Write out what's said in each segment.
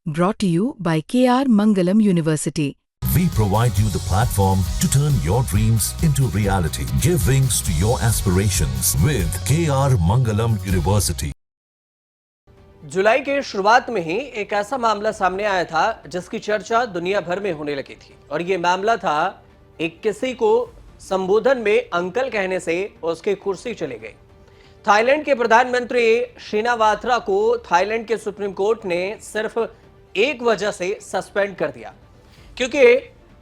Brought to you by KR Mangalam University. We provide you the platform to turn your dreams into reality. Give wings to your aspirations with KR Mangalam University. जुलाई के शुरुआत में ही एक ऐसा मामला सामने आया था जिसकी चर्चा दुनिया भर में होने लगी थी और ये मामला था एक किसी को संबोधन में अंकल कहने से उसकी कुर्सी चली गई। थाईलैंड के प्रधानमंत्री शिनावात्रा को थाईलैंड के सुप्रीम कोर्ट ने सिर्फ एक वजह से सस्पेंड कर दिया, क्योंकि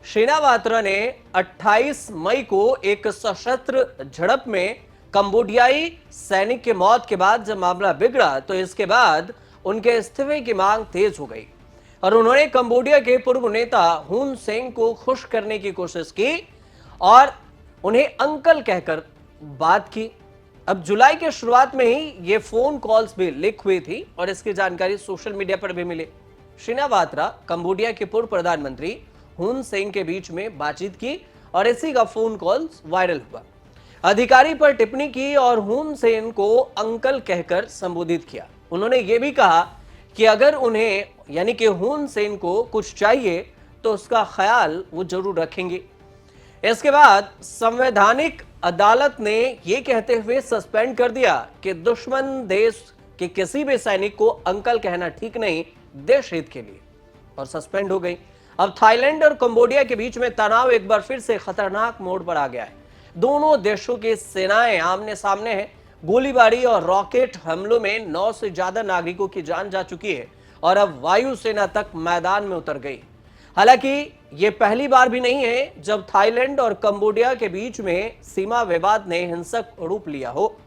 शिनावात्रा ने 28 मई को एक सशस्त्र झड़प में कंबोडियाई सैनिक की मौत के बाद जब मामला बिगड़ा तो इसके बाद उनके इस्तीफे की मांग तेज हो गई और उन्होंने कंबोडिया के पूर्व नेता हुन सेन को खुश करने की कोशिश की और उन्हें अंकल कहकर बात की। अब जुलाई के शुरुआत में ही ये फोन कॉल्स भी लीक हुई थी और इसकी जानकारी सोशल मीडिया पर भी मिली। शिनावात्रा कंबोडिया के पूर्व प्रधानमंत्री हुन सेन के बीच में बातचीत की और इसी का फोन कॉल्स वायरल हुआ। अधिकारी पर टिप्पणी की और हुन सेन को अंकल कहकर संबोधित किया। उन्होंने ये भी कहा कि अगर उन्हें यानी कि हुन सेन को कुछ चाहिए तो उसका ख्याल वो जरूर रखेंगे। इसके बाद संवैधानिक अदालत ने यह कहते हुए सस्पेंड कर दिया कि दुश्मन देश के किसी भी सैनिक को अंकल कहना ठीक नहीं देश हित के लिए, और सस्पेंड हो गई। अब थाईलैंड और कंबोडिया के बीच में तनाव एक बार फिर से खतरनाक मोड़ पर आ गया है। दोनों देशों की सेनाएं आमने सामने हैं। गोलीबारी और रॉकेट हमलों में 9 से ज्यादा नागरिकों की जान जा चुकी है और अब वायुसेना तक मैदान में उतर गई। हालांकि ये पहली बार भी नहीं है जब थाईलैंड और कंबोडिया के बीच में सीमा विवाद ने हिंसक रूप लिया हो,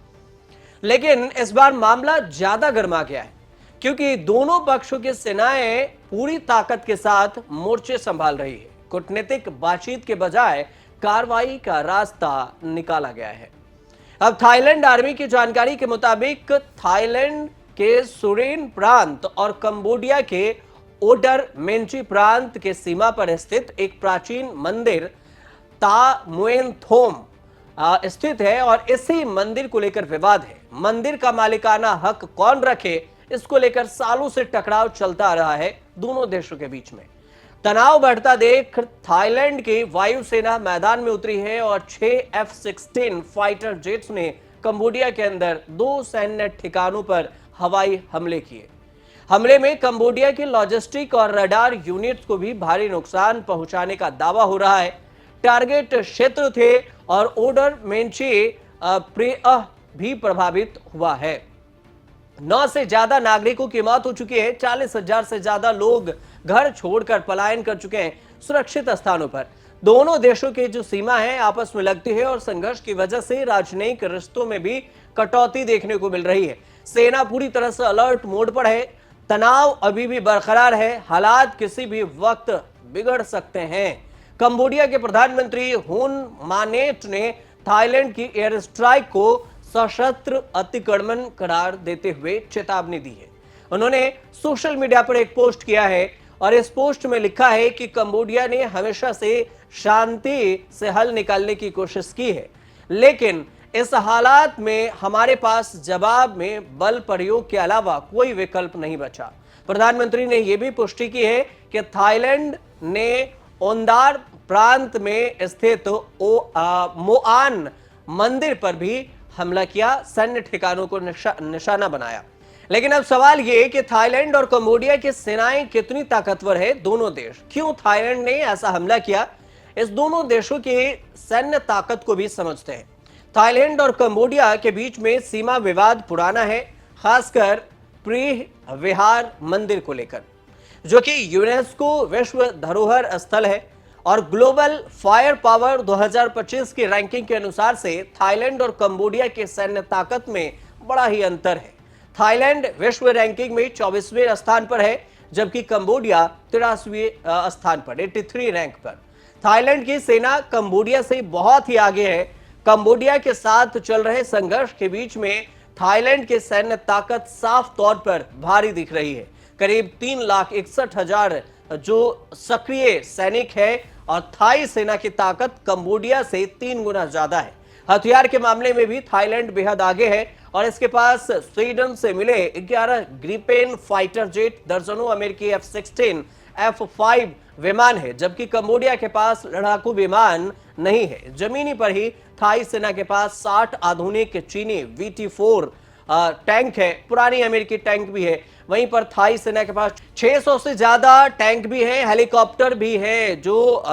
लेकिन इस बार मामला ज्यादा गर्मा गया है क्योंकि दोनों पक्षों की सेनाएं पूरी ताकत के साथ मोर्चे संभाल रही है। कूटनीतिक बातचीत के बजाय कार्रवाई का रास्ता निकाला गया है। अब थाईलैंड आर्मी की जानकारी के मुताबिक थाईलैंड के सुरेन प्रांत और कंबोडिया के ओडर मेंची प्रांत के सीमा पर स्थित एक प्राचीन मंदिर ता मुएन थोम स्थित है और इसी मंदिर को लेकर विवाद है। मंदिर का मालिकाना हक कौन रखे, इसको लेकर सालों से टकराव चलता आ रहा है दोनों देशों के बीच में। तनाव बढ़ता देख थाईलैंड की वायुसेना मैदान में उतरी है और 6 F-16 फाइटर जेट्स ने कंबोडिया के अंदर 2 सैन्य ठिकानों पर हवाई हमले किए। हमले में कंबोडिया के लॉजिस्टिक और रडार यूनिट्स को भी भारी नुकसान पहुंचाने का दावा हो रहा है। टारगेट क्षेत्र थे और ओडर मेंची प्रेअह भी प्रभावित हुआ है। 9 से ज्यादा नागरिकों की मौत हो चुकी है। 40,000 से ज्यादा लोग घर छोड़कर पलायन कर चुके हैं सुरक्षित स्थानों पर। दोनों देशों की जो सीमा है आपस में लगती है और संघर्ष की वजह से राजनयिक रिश्तों में भी कटौती देखने को मिल रही है। सेना पूरी तरह से अलर्ट मोड पर है। तनाव अभी भी बरकरार है। हालात किसी भी वक्त बिगड़ सकते हैं। कंबोडिया के प्रधानमंत्री हुन मानेट ने थाईलैंड की एयर स्ट्राइक को सशस्त्र अतिक्रमण करार देते हुए चेतावनी दी है। उन्होंने सोशल मीडिया पर एक पोस्ट किया है और इस पोस्ट में लिखा है कि कंबोडिया ने हमेशा से शांति से हल निकालने की कोशिश की है, लेकिन इस हालात में हमारे पास जवाब में बल प्रयोग के अलावा कोई विकल्प नहीं बचा। प्रधानमंत्री ने यह भी पुष्टि की है कि थाईलैंड ने ओंदार प्रांत में स्थित मोआन मंदिर पर भी हमला किया, सैन्य ठिकानों को निशाना बनाया। लेकिन अब सवाल यह कि थाईलैंड और कंबोडिया की सेनाएं कितनी ताकतवर है। दोनों देश क्यों थाईलैंड ने ऐसा हमला किया, इस दोनों देशों की सैन्य ताकत को भी समझते हैं। थाईलैंड और कंबोडिया के बीच में सीमा विवाद पुराना है, खासकर प्रेह विहार मंदिर को लेकर, जो कि यूनेस्को विश्व धरोहर स्थल है और ग्लोबल फायर पावर 2025 की रैंकिंग के अनुसार से थाईलैंड और कंबोडिया की सैन्य ताकत में बड़ा ही अंतर है। थाईलैंड विश्व रैंकिंग में 24वें स्थान पर है, जबकि कंबोडिया 83वें स्थान पर 83 रैंक पर। थाईलैंड की सेना कंबोडिया से बहुत ही आगे है। कंबोडिया के साथ चल रहे संघर्ष के बीच में थाईलैंड की सैन्य ताकत साफ तौर पर भारी दिख रही है। करीब 3,61,000 जो सक्रिय सैनिक है और थाई सेना की ताकत कंबोडिया से 3 गुना ज्यादा है। हथियार के मामले में भी थाईलैंड बेहद आगे है और इसके पास स्वीडन से मिले 11 ग्रिपेन फाइटर जेट, दर्जनों अमेरिकी F-16, F-5 विमान है, जबकि कंबोडिया के पास लड़ाकू विमान नहीं है। जमीनी पर ही थाई सेना के पास 60 आधुनिक चीनी VT-4 टैंक है, पुरानी अमेरिकी टैंक भी है। वहीं पर थाई सेना के पास 600 से ज्यादा टैंक भी है, हेलीकॉप्टर भी है। जो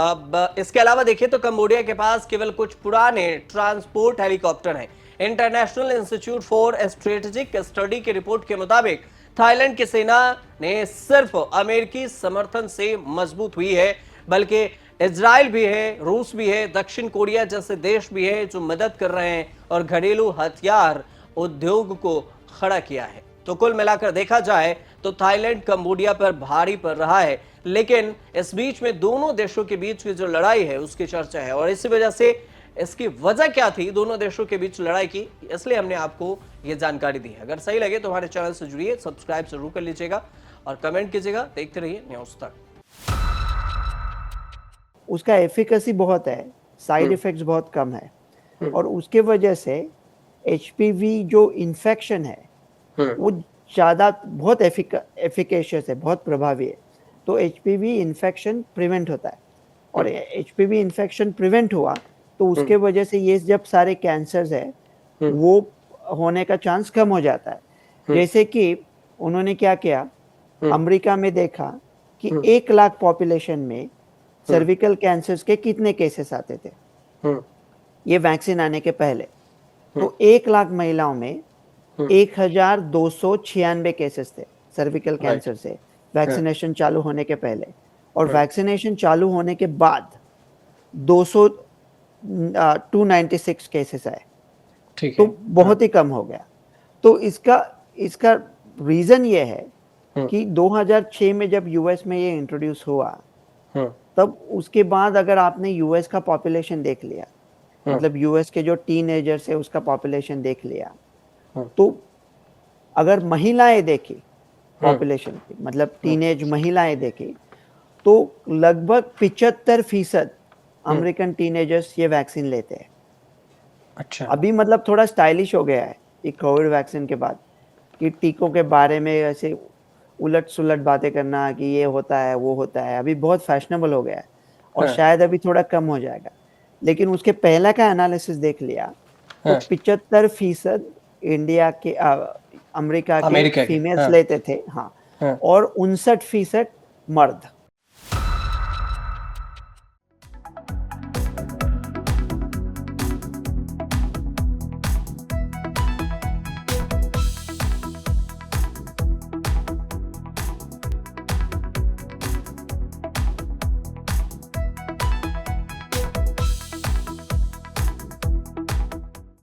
इसके अलावा देखिए तो कंबोडिया के पास केवल कुछ पुराने ट्रांसपोर्ट हेलीकॉप्टर हैं। International institute for strategic study की रिपोर्ट के मुताबिक थाईलैंड की सेना ने सिर्फ अमेरिकी समर्थन से मजबूत हुई है, बल्कि इजराइल भी है, रूस भी है, दक्षिण कोरिया जैसे देश भी है जो मदद कर रहे हैं और घरेलू हथियार उद्योग को खड़ा किया है। तो कुल मिलाकर देखा जाए तो थाईलैंड कंबोडिया पर भारी पड़ रहा है, लेकिन इस बीच में दोनों देशों के बीच की जो लड़ाई है उसकी चर्चा है। और इसी वजह से इसकी वजह क्या थी दोनों देशों के बीच लड़ाई की, इसलिए हमने आपको ये जानकारी दी है। अगर सही लगे तो हमारे चैनल से जुड़िए, सब्सक्राइब जरूर कर लीजिएगा और कमेंट कीजिएगा। देखते रहिए न्यूज़ तक। उसका एफिकेसी बहुत है, साइड इफेक्ट्स बहुत कम है, और उसके वजह से एचपीवी जो इन्फेक्शन है वो ज़्यादा बहुत एफिकेशियस है, बहुत प्रभावी है। तो एचपीवी इन्फेक्शन प्रिवेंट होता है, और एचपीवी इन्फेक्शन प्रिवेंट हुआ तो उसके वजह से ये जब सारे कैंसर्स है वो होने का चांस कम हो जाता है। जैसे कि उन्होंने क्या किया, अमेरिका में देखा कि 1 लाख पॉपुलेशन में सर्विकल कैंसर्स के कितने केसेस आते थे ये वैक्सीन आने के पहले। तो 1 लाख महिलाओं में 1296 केसेस थे सर्विकल कैंसर से वैक्सीनेशन चालू होने के पहले, और वैक्सीनेशन चालू होने के बाद 296 केसेस आए, तो बहुत ही कम हो गया। तो इसका रीजन ये है कि 2006 में जब यूएस में ये इंट्रोड्यूस हुआ, तब उसके बाद अगर आपने यूएस का पॉपुलेशन देख लिया, मतलब यूएस के जो टीनेजर्स है उसका पॉपुलेशन देख लिया, तो अगर महिलाएं देखी पॉपुलेशन की, मतलब टीनेज महिलाएं देखी, तो लगभग 75% अमेरिकन टीनेजर्स ये वैक्सीन लेते हैं। अच्छा, अभी मतलब थोड़ा स्टाइलिश हो गया है ये कोविड वैक्सीन के बाद, कि टीकों के बारे में ऐसे उलट सुलट बातें करना कि ये होता है वो होता है, अभी बहुत फैशनेबल हो गया है, और शायद अभी थोड़ा कम हो जाएगा। लेकिन उसके पहले का एनालिसिस देख लिया तो 75% इंडिया के अमेरिका के फीमेल्स लेते थे, हाँ, और 59% मर्द।